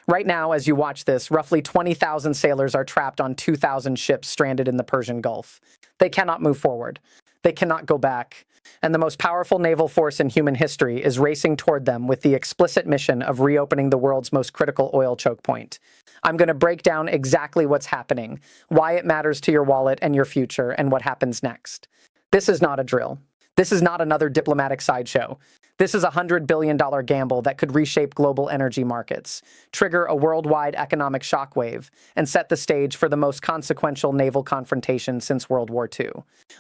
Right now, as you watch this, roughly 20,000 sailors are trapped on 2,000 ships stranded in the Persian Gulf. They cannot move forward. They cannot go back. And the most powerful naval force in human history is racing toward them with the explicit mission of reopening the world's most critical oil choke point. I'm going to break down exactly what's happening, why it matters to your wallet and your future, and what happens next. This is not a drill. This is not another diplomatic sideshow. This is a $100 billion gamble that could reshape global energy markets, trigger a worldwide economic shockwave, and set the stage for the most consequential naval confrontation since World War II.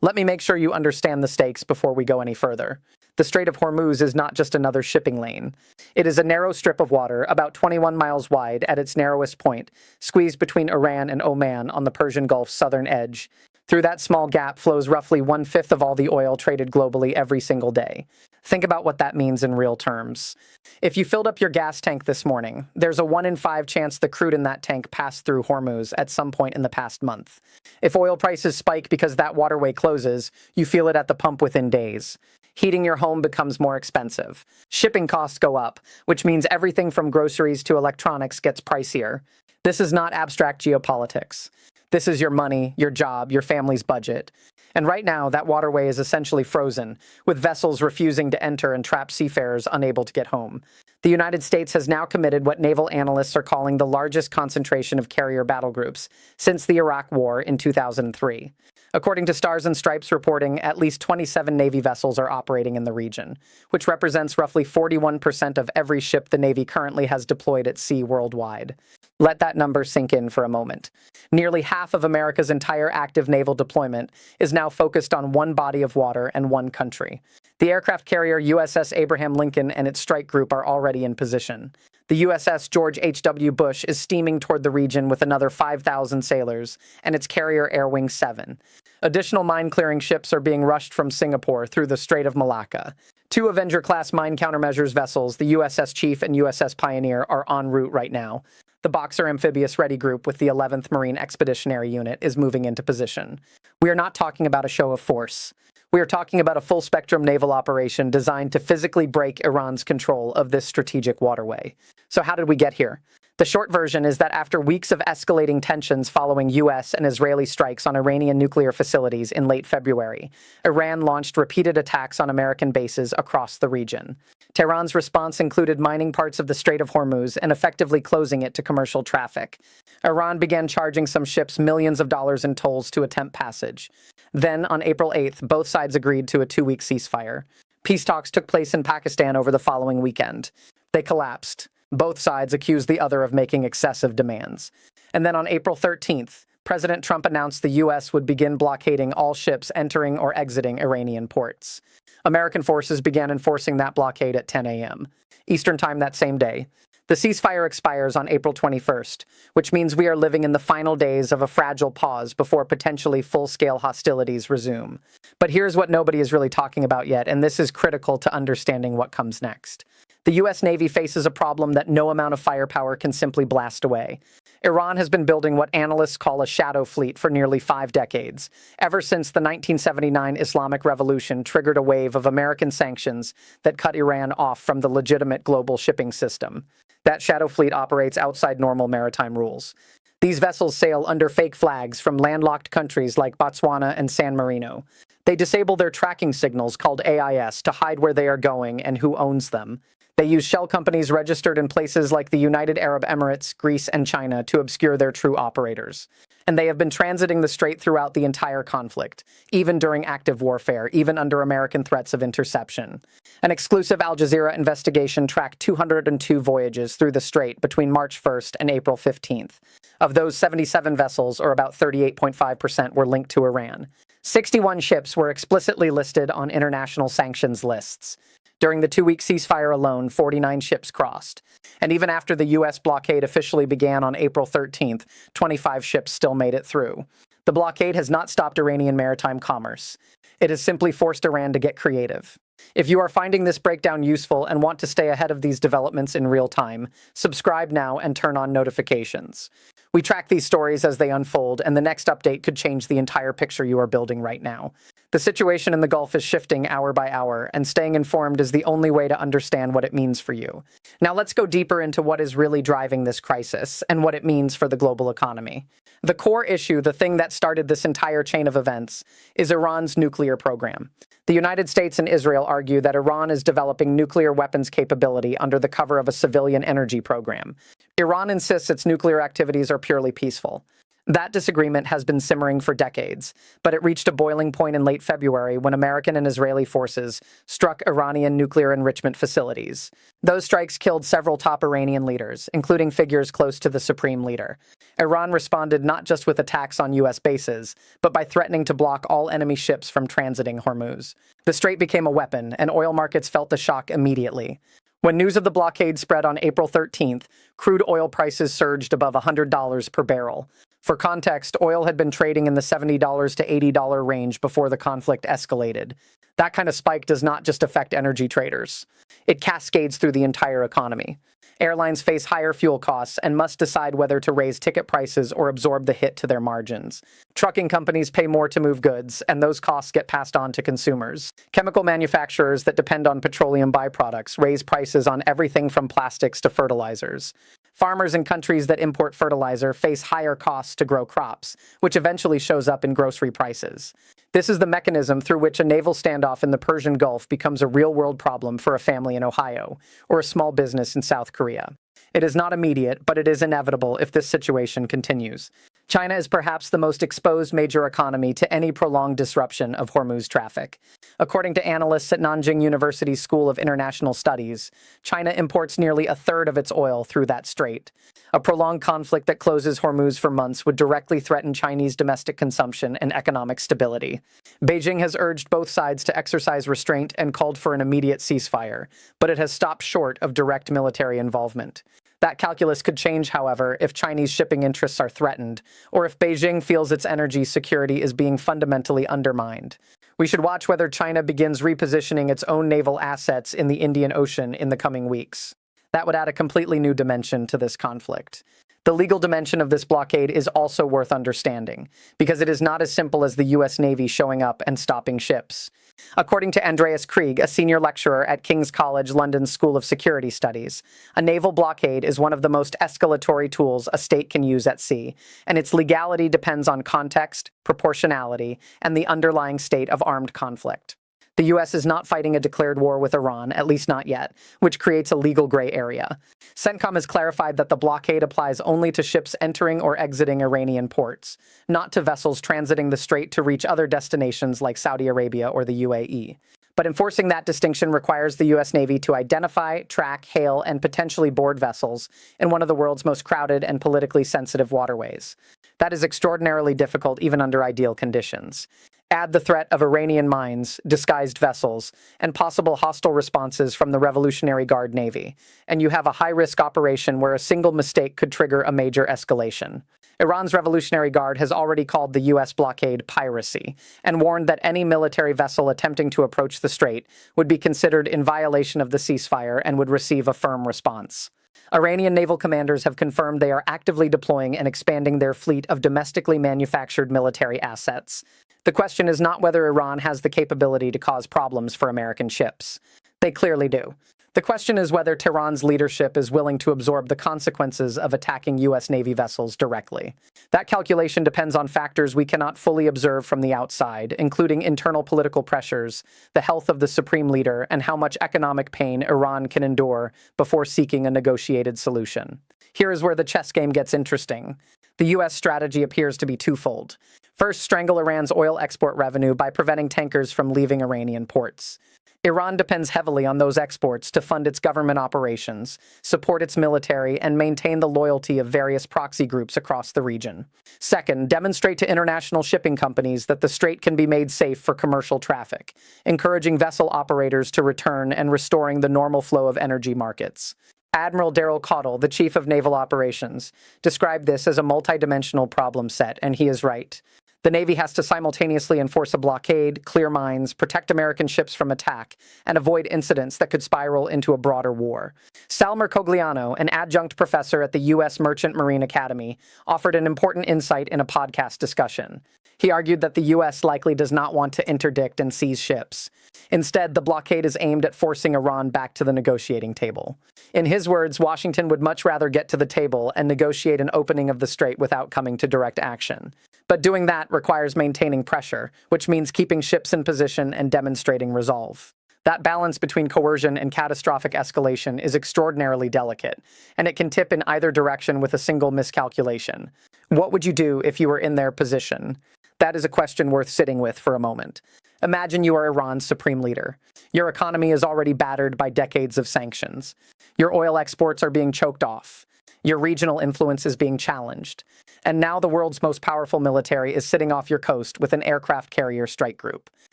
Let me make sure you understand the stakes before we go any further. The Strait of Hormuz is not just another shipping lane. It is a narrow strip of water, about 21 miles wide at its narrowest point, squeezed between Iran and Oman on the Persian Gulf's southern edge. Through that small gap flows roughly 1/5 of all the oil traded globally every single day. Think about what that means in real terms. If you filled up your gas tank this morning, there's a 1 in 5 chance the crude in that tank passed through Hormuz at some point in the past month. If oil prices spike because that waterway closes, you feel it at the pump within days. Heating your home becomes more expensive. Shipping costs go up, which means everything from groceries to electronics gets pricier. This is not abstract geopolitics. This is your money, your job, your family's budget. And right now, that waterway is essentially frozen, with vessels refusing to enter and trapped seafarers unable to get home. The United States has now committed what naval analysts are calling the largest concentration of carrier battle groups since the Iraq War in 2003. According to Stars and Stripes reporting, at least 27 Navy vessels are operating in the region, which represents roughly 41% of every ship the Navy currently has deployed at sea worldwide. Let that number sink in for a moment. Nearly half of America's entire active naval deployment is now focused on one body of water and one country. The aircraft carrier USS Abraham Lincoln and its strike group are already in position. The USS George H.W. Bush is steaming toward the region with another 5,000 sailors, and its carrier Air Wing 7. Additional mine-clearing ships are being rushed from Singapore through the Strait of Malacca. 2 Avenger-class mine countermeasures vessels, the USS Chief and USS Pioneer, are en route right now. The Boxer Amphibious Ready Group with the 11th Marine Expeditionary Unit is moving into position. We are not talking about a show of force. We are talking about a full-spectrum naval operation designed to physically break Iran's control of this strategic waterway. So how did we get here? The short version is that after weeks of escalating tensions following U.S. and Israeli strikes on Iranian nuclear facilities in late February, Iran launched repeated attacks on American bases across the region. Tehran's response included mining parts of the Strait of Hormuz and effectively closing it to commercial traffic. Iran began charging some ships millions of dollars in tolls to attempt passage. Then, on April 8th, both sides agreed to a 2-week ceasefire. Peace talks took place in Pakistan over the following weekend. They collapsed. Both sides accused the other of making excessive demands. And then on April 13th, President Trump announced the U.S. would begin blockading all ships entering or exiting Iranian ports. American forces began enforcing that blockade at 10 a.m. Eastern Time that same day. The ceasefire expires on April 21st, which means we are living in the final days of a fragile pause before potentially full-scale hostilities resume. But here's what nobody is really talking about yet, and this is critical to understanding what comes next. The U.S. Navy faces a problem that no amount of firepower can simply blast away. Iran has been building what analysts call a shadow fleet for nearly 5 decades, ever since the 1979 Islamic Revolution triggered a wave of American sanctions that cut Iran off from the legitimate global shipping system. That shadow fleet operates outside normal maritime rules. These vessels sail under fake flags from landlocked countries like Botswana and San Marino. They disable their tracking signals called AIS to hide where they are going and who owns them. They use shell companies registered in places like the United Arab Emirates, Greece, and China to obscure their true operators. And they have been transiting the strait throughout the entire conflict, even during active warfare, even under American threats of interception. An exclusive Al Jazeera investigation tracked 202 voyages through the strait between March 1st and April 15th. Of those, 77 vessels, or about 38.5%, were linked to Iran. 61 ships were explicitly listed on international sanctions lists. During the 2-week ceasefire alone, 49 ships crossed. And even after the U.S. blockade officially began on April 13th, 25 ships still made it through. The blockade has not stopped Iranian maritime commerce. It has simply forced Iran to get creative. If you are finding this breakdown useful and want to stay ahead of these developments in real time, subscribe now and turn on notifications. We track these stories as they unfold, and the next update could change the entire picture you are building right now. The situation in the Gulf is shifting hour by hour, and staying informed is the only way to understand what it means for you. Now let's go deeper into what is really driving this crisis and what it means for the global economy. The core issue, the thing that started this entire chain of events, is Iran's nuclear program. The United States and Israel argue that Iran is developing nuclear weapons capability under the cover of a civilian energy program. Iran insists its nuclear activities are purely peaceful. That disagreement has been simmering for decades, but it reached a boiling point in late February when American and Israeli forces struck Iranian nuclear enrichment facilities. Those strikes killed several top Iranian leaders, including figures close to the supreme leader. Iran responded not just with attacks on U.S. bases, but by threatening to block all enemy ships from transiting Hormuz. The strait became a weapon, and oil markets felt the shock immediately. When news of the blockade spread on April 13th, crude oil prices surged above $100 per barrel. For context, oil had been trading in the $70 to $80 range before the conflict escalated. That kind of spike does not just affect energy traders. It cascades through the entire economy. Airlines face higher fuel costs and must decide whether to raise ticket prices or absorb the hit to their margins. Trucking companies pay more to move goods, and those costs get passed on to consumers. Chemical manufacturers that depend on petroleum byproducts raise prices on everything from plastics to fertilizers. Farmers in countries that import fertilizer face higher costs to grow crops, which eventually shows up in grocery prices. This is the mechanism through which a naval standoff in the Persian Gulf becomes a real-world problem for a family in Ohio or a small business in South Korea. It is not immediate, but it is inevitable if this situation continues. China is perhaps the most exposed major economy to any prolonged disruption of Hormuz traffic. According to analysts at Nanjing University's School of International Studies, China imports nearly a third of its oil through that strait. A prolonged conflict that closes Hormuz for months would directly threaten Chinese domestic consumption and economic stability. Beijing has urged both sides to exercise restraint and called for an immediate ceasefire, but it has stopped short of direct military involvement. That calculus could change, however, if Chinese shipping interests are threatened, or if Beijing feels its energy security is being fundamentally undermined. We should watch whether China begins repositioning its own naval assets in the Indian Ocean in the coming weeks. That would add a completely new dimension to this conflict. The legal dimension of this blockade is also worth understanding, because it is not as simple as the U.S. Navy showing up and stopping ships. According to Andreas Krieg, a senior lecturer at King's College London's School of Security Studies, a naval blockade is one of the most escalatory tools a state can use at sea, and its legality depends on context, proportionality, and the underlying state of armed conflict. The U.S. is not fighting a declared war with Iran, at least not yet, which creates a legal gray area. CENTCOM has clarified that the blockade applies only to ships entering or exiting Iranian ports, not to vessels transiting the strait to reach other destinations like Saudi Arabia or the UAE. But enforcing that distinction requires the U.S. Navy to identify, track, hail, and potentially board vessels in one of the world's most crowded and politically sensitive waterways. That is extraordinarily difficult even under ideal conditions. Add the threat of Iranian mines, disguised vessels, and possible hostile responses from the Revolutionary Guard Navy, and you have a high-risk operation where a single mistake could trigger a major escalation. Iran's Revolutionary Guard has already called the U.S. blockade piracy and warned that any military vessel attempting to approach the strait would be considered in violation of the ceasefire and would receive a firm response. Iranian naval commanders have confirmed they are actively deploying and expanding their fleet of domestically manufactured military assets. The question is not whether Iran has the capability to cause problems for American ships. They clearly do. The question is whether Tehran's leadership is willing to absorb the consequences of attacking U.S. Navy vessels directly. That calculation depends on factors we cannot fully observe from the outside, including internal political pressures, the health of the supreme leader, and how much economic pain Iran can endure before seeking a negotiated solution. Here is where the chess game gets interesting. The U.S. strategy appears to be twofold. First, strangle Iran's oil export revenue by preventing tankers from leaving Iranian ports. Iran depends heavily on those exports to fund its government operations, support its military, and maintain the loyalty of various proxy groups across the region. Second, demonstrate to international shipping companies that the strait can be made safe for commercial traffic, encouraging vessel operators to return and restoring the normal flow of energy markets. Admiral Daryl Caudill, the Chief of Naval Operations, described this as a multidimensional problem set, and he is right. The Navy has to simultaneously enforce a blockade, clear mines, protect American ships from attack, and avoid incidents that could spiral into a broader war. Sal Mercogliano, an adjunct professor at the U.S. Merchant Marine Academy, offered an important insight in a podcast discussion. He argued that the U.S. likely does not want to interdict and seize ships. Instead, the blockade is aimed at forcing Iran back to the negotiating table. In his words, Washington would much rather get to the table and negotiate an opening of the strait without coming to direct action. But doing that requires maintaining pressure, which means keeping ships in position and demonstrating resolve. That balance between coercion and catastrophic escalation is extraordinarily delicate, and it can tip in either direction with a single miscalculation. What would you do if you were in their position? That is a question worth sitting with for a moment. Imagine you are Iran's supreme leader. Your economy is already battered by decades of sanctions. Your oil exports are being choked off. Your regional influence is being challenged. And now the world's most powerful military is sitting off your coast with an aircraft carrier strike group.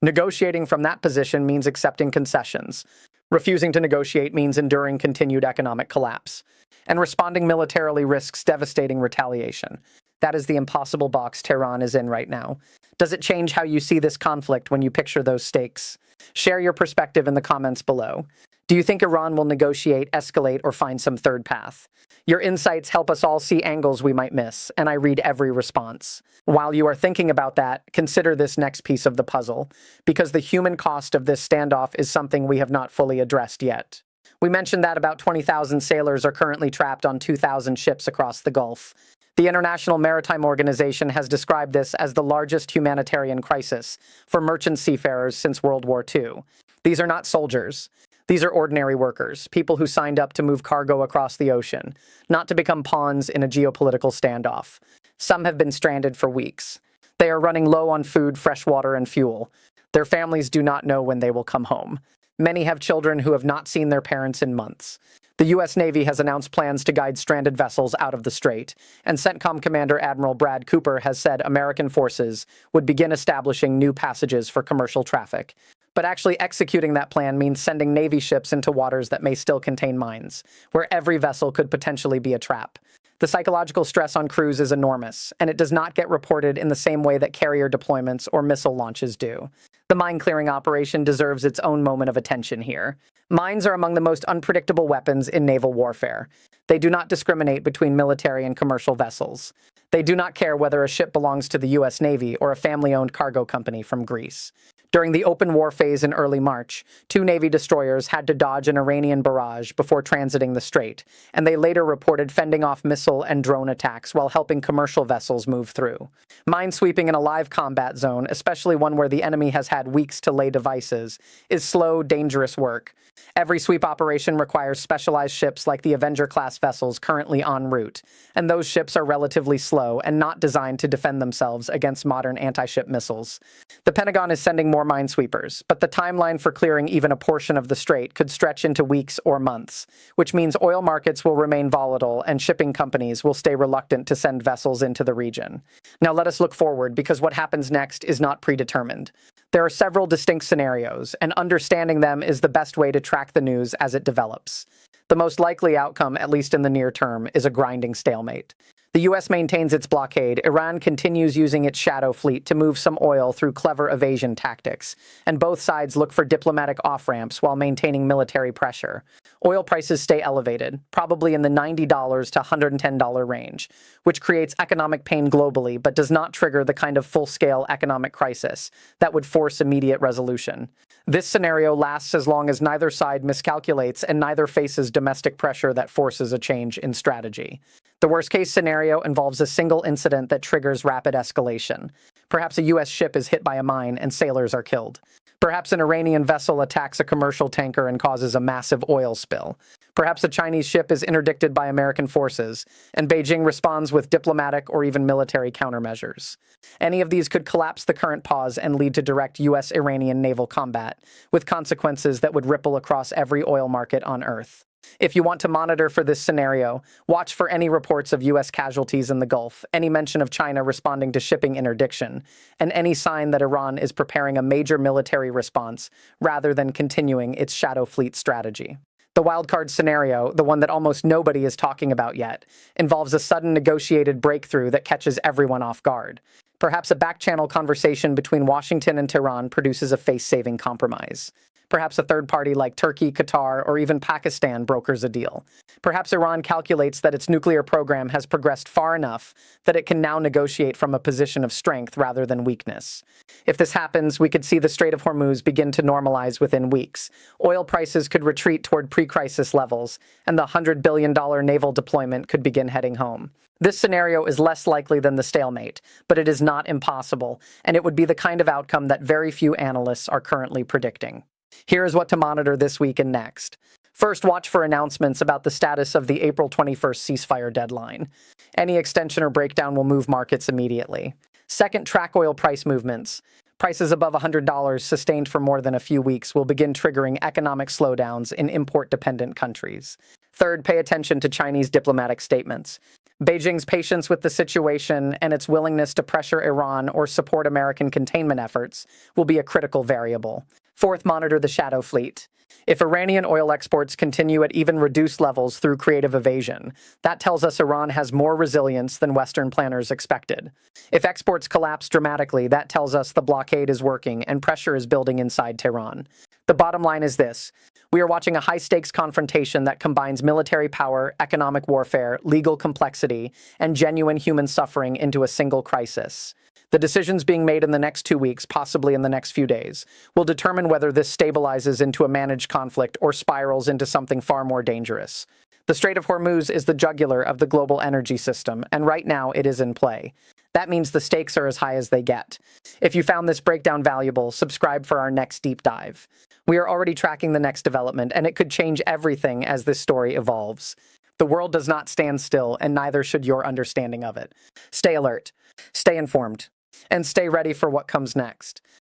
Negotiating from that position means accepting concessions. Refusing to negotiate means enduring continued economic collapse. And responding militarily risks devastating retaliation. That is the impossible box Tehran is in right now. Does it change how you see this conflict when you picture those stakes? Share your perspective in the comments below. Do you think Iran will negotiate, escalate, or find some third path? Your insights help us all see angles we might miss, and I read every response. While you are thinking about that, consider this next piece of the puzzle, because the human cost of this standoff is something we have not fully addressed yet. We mentioned that about 20,000 sailors are currently trapped on 2,000 ships across the Gulf. The International Maritime Organization has described this as the largest humanitarian crisis for merchant seafarers since World War II. These are not soldiers. These are ordinary workers, people who signed up to move cargo across the ocean, not to become pawns in a geopolitical standoff. Some have been stranded for weeks. They are running low on food, fresh water, and fuel. Their families do not know when they will come home. Many have children who have not seen their parents in months. The U.S. Navy has announced plans to guide stranded vessels out of the strait, and CENTCOM Commander Admiral Brad Cooper has said American forces would begin establishing new passages for commercial traffic. But actually executing that plan means sending Navy ships into waters that may still contain mines, where every vessel could potentially be a trap. The psychological stress on crews is enormous, and it does not get reported in the same way that carrier deployments or missile launches do. The mine-clearing operation deserves its own moment of attention here. Mines are among the most unpredictable weapons in naval warfare. They do not discriminate between military and commercial vessels. They do not care whether a ship belongs to the U.S. Navy or a family-owned cargo company from Greece. During the open war phase in early March, 2 Navy destroyers had to dodge an Iranian barrage before transiting the strait, and they later reported fending off missile and drone attacks while helping commercial vessels move through. Minesweeping in a live combat zone, especially one where the enemy has had weeks to lay devices, is slow, dangerous work. Every sweep operation requires specialized ships like the Avenger-class vessels currently en route, and those ships are relatively slow and not designed to defend themselves against modern anti-ship missiles. The Pentagon is sending more minesweepers, but the timeline for clearing even a portion of the strait could stretch into weeks or months, which means oil markets will remain volatile and shipping companies will stay reluctant to send vessels into the region. Now let us look forward, because what happens next is not predetermined. There are several distinct scenarios, and understanding them is the best way to track the news as it develops. The most likely outcome, at least in the near term, is a grinding stalemate. The U.S. maintains its blockade, Iran continues using its shadow fleet to move some oil through clever evasion tactics, and both sides look for diplomatic off-ramps while maintaining military pressure. Oil prices stay elevated, probably in the $90 to $110 range, which creates economic pain globally but does not trigger the kind of full-scale economic crisis that would force immediate resolution. This scenario lasts as long as neither side miscalculates and neither faces domestic pressure that forces a change in strategy. The worst-case scenario involves a single incident that triggers rapid escalation. Perhaps a U.S. ship is hit by a mine and sailors are killed. Perhaps an Iranian vessel attacks a commercial tanker and causes a massive oil spill. Perhaps a Chinese ship is interdicted by American forces, and Beijing responds with diplomatic or even military countermeasures. Any of these could collapse the current pause and lead to direct U.S.-Iranian naval combat, with consequences that would ripple across every oil market on Earth. If you want to monitor for this scenario, watch for any reports of U.S. casualties in the Gulf, any mention of China responding to shipping interdiction, and any sign that Iran is preparing a major military response rather than continuing its shadow fleet strategy. The wildcard scenario, the one that almost nobody is talking about yet, involves a sudden negotiated breakthrough that catches everyone off guard. Perhaps a back-channel conversation between Washington and Tehran produces a face-saving compromise. Perhaps a third party like Turkey, Qatar, or even Pakistan brokers a deal. Perhaps Iran calculates that its nuclear program has progressed far enough that it can now negotiate from a position of strength rather than weakness. If this happens, we could see the Strait of Hormuz begin to normalize within weeks. Oil prices could retreat toward pre-crisis levels, and the $100 billion naval deployment could begin heading home. This scenario is less likely than the stalemate, but it is not impossible, and it would be the kind of outcome that very few analysts are currently predicting. Here is what to monitor this week and next. First, watch for announcements about the status of the April 21st ceasefire deadline. Any extension or breakdown will move markets immediately. Second, track oil price movements. Prices above $100 sustained for more than a few weeks will begin triggering economic slowdowns in import-dependent countries. Third, pay attention to Chinese diplomatic statements. Beijing's patience with the situation and its willingness to pressure Iran or support American containment efforts will be a critical variable. Fourth, monitor the shadow fleet. If Iranian oil exports continue at even reduced levels through creative evasion, that tells us Iran has more resilience than Western planners expected. If exports collapse dramatically, that tells us the blockade is working and pressure is building inside Tehran. The bottom line is this. We are watching a high-stakes confrontation that combines military power, economic warfare, legal complexity, and genuine human suffering into a single crisis. The decisions being made in the next 2 weeks, possibly in the next few days, will determine whether this stabilizes into a managed conflict or spirals into something far more dangerous. The Strait of Hormuz is the jugular of the global energy system, and right now it is in play. That means the stakes are as high as they get. If you found this breakdown valuable, subscribe for our next deep dive. We are already tracking the next development, and it could change everything as this story evolves. The world does not stand still, and neither should your understanding of it. Stay alert, stay informed, and stay ready for what comes next.